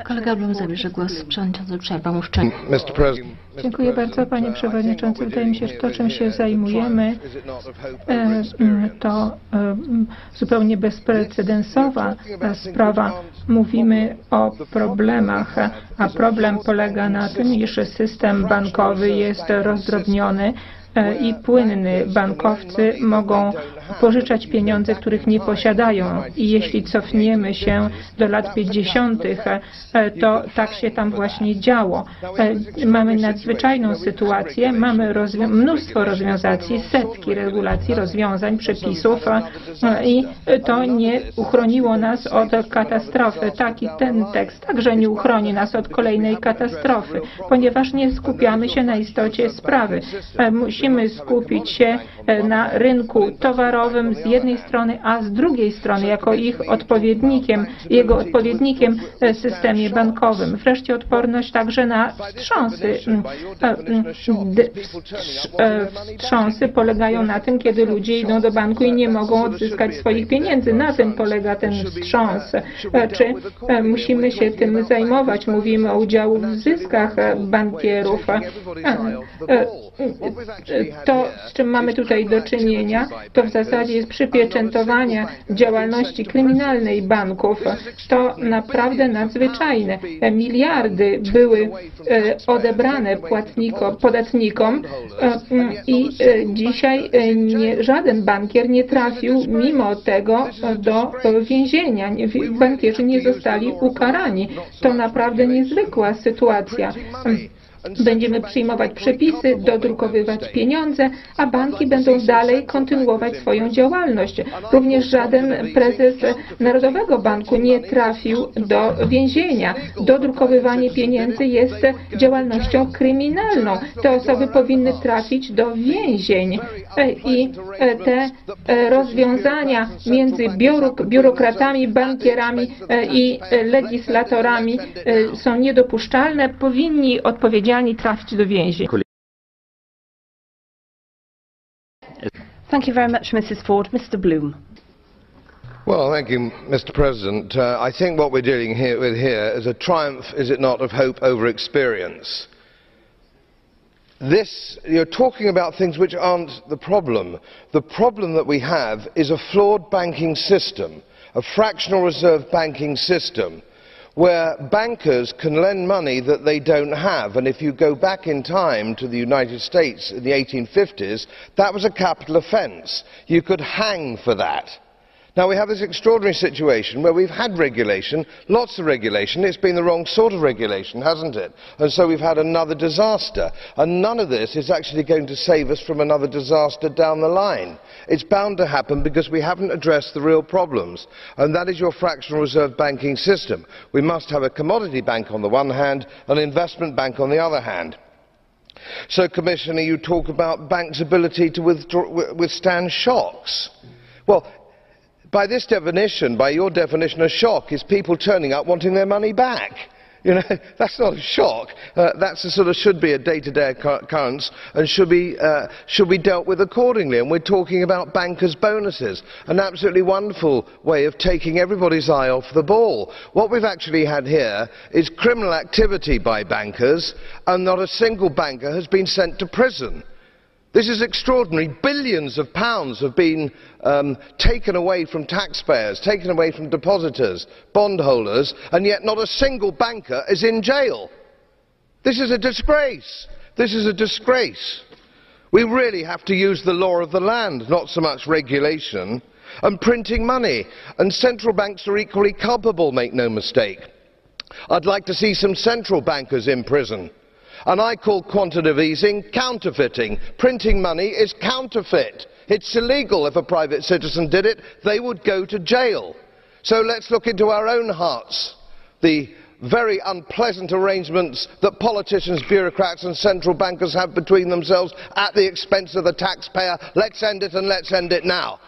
Kolega Bloom zabierze głos. Przewodniczący przerwał mu szczęście. Dziękuję bardzo, panie przewodniczący. Wydaje mi się, że to, czym się zajmujemy, to zupełnie bezprecedensowa sprawa. Mówimy o problemach, a problem polega na tym, iż system bankowy jest rozdrobniony i płynny. Bankowcy mogą pożyczać pieniądze, których nie posiadają. I jeśli cofniemy się do lat 50., to tak się tam właśnie działo. Mamy nadzwyczajną sytuację, mamy mnóstwo rozwiązań, setki regulacji, rozwiązań, przepisów i to nie uchroniło nas od katastrofy. Tak i ten tekst także nie uchroni nas od kolejnej katastrofy, ponieważ nie skupiamy się na istocie sprawy. Musimy skupić się na rynku towarowym z jednej strony, a z drugiej strony jako jego odpowiednikiem w systemie bankowym. Wreszcie odporność także na wstrząsy. Wstrząsy polegają na tym, kiedy ludzie idą do banku i nie mogą odzyskać swoich pieniędzy. Na tym polega ten wstrząs. Czy musimy się tym zajmować? Mówimy o udziału w zyskach bankierów. To, z czym mamy tutaj do czynienia, to w zasadzie jest przypieczętowanie działalności kryminalnej banków. To naprawdę nadzwyczajne. Miliardy były odebrane podatnikom i dzisiaj żaden bankier nie trafił mimo tego do więzienia. Bankierzy nie zostali ukarani. To naprawdę niezwykła sytuacja. Będziemy przyjmować przepisy, dodrukowywać pieniądze, a banki będą dalej kontynuować swoją działalność. Również żaden prezes Narodowego Banku nie trafił do więzienia. Dodrukowywanie pieniędzy jest działalnością kryminalną. Te osoby powinny trafić do więzień. I te rozwiązania między biurokratami, bankierami i legislatorami są niedopuszczalne. Powinni odpowiedzialni trafić do więzień. Thank you very much, Mrs. Ford. Mr. Bloom. Well, thank you, Mr. President. I think what we're dealing with here is a triumph, is it not, of hope over experience. You're talking about things which aren't the problem. The problem that we have is a flawed banking system, a fractional reserve banking system, where bankers can lend money that they don't have. And if you go back in time to the United States in the 1850s, that was a capital offence. You could hang for that. Now we have this extraordinary situation where we've had regulation, lots of regulation. It's been the wrong sort of regulation, hasn't it? And so we've had another disaster. And none of this is actually going to save us from another disaster down the line. It's bound to happen because we haven't addressed the real problems. And that is your fractional reserve banking system. We must have a commodity bank on the one hand, an investment bank on the other hand. So, Commissioner, you talk about banks' ability to withstand shocks. Well, by this definition, by your definition, a shock is people turning up wanting their money back. You know, that's not a shock. That's a sort of should be a day-to-day occurrence and should be dealt with accordingly. And we're talking about bankers' bonuses, an absolutely wonderful way of taking everybody's eye off the ball. What we've actually had here is criminal activity by bankers, and not a single banker has been sent to prison. This is extraordinary. Billions of pounds have been taken away from taxpayers, taken away from depositors, bondholders, and yet not a single banker is in jail. This is a disgrace. This is a disgrace. We really have to use the law of the land, not so much regulation, and printing money. And central banks are equally culpable, make no mistake. I'd like to see some central bankers in prison. And I call quantitative easing counterfeiting. Printing money is counterfeit. It's illegal. If a private citizen did it, they would go to jail. So let's look into our own hearts. The very unpleasant arrangements that politicians, bureaucrats and central bankers have between themselves at the expense of the taxpayer. Let's end it, and let's end it now.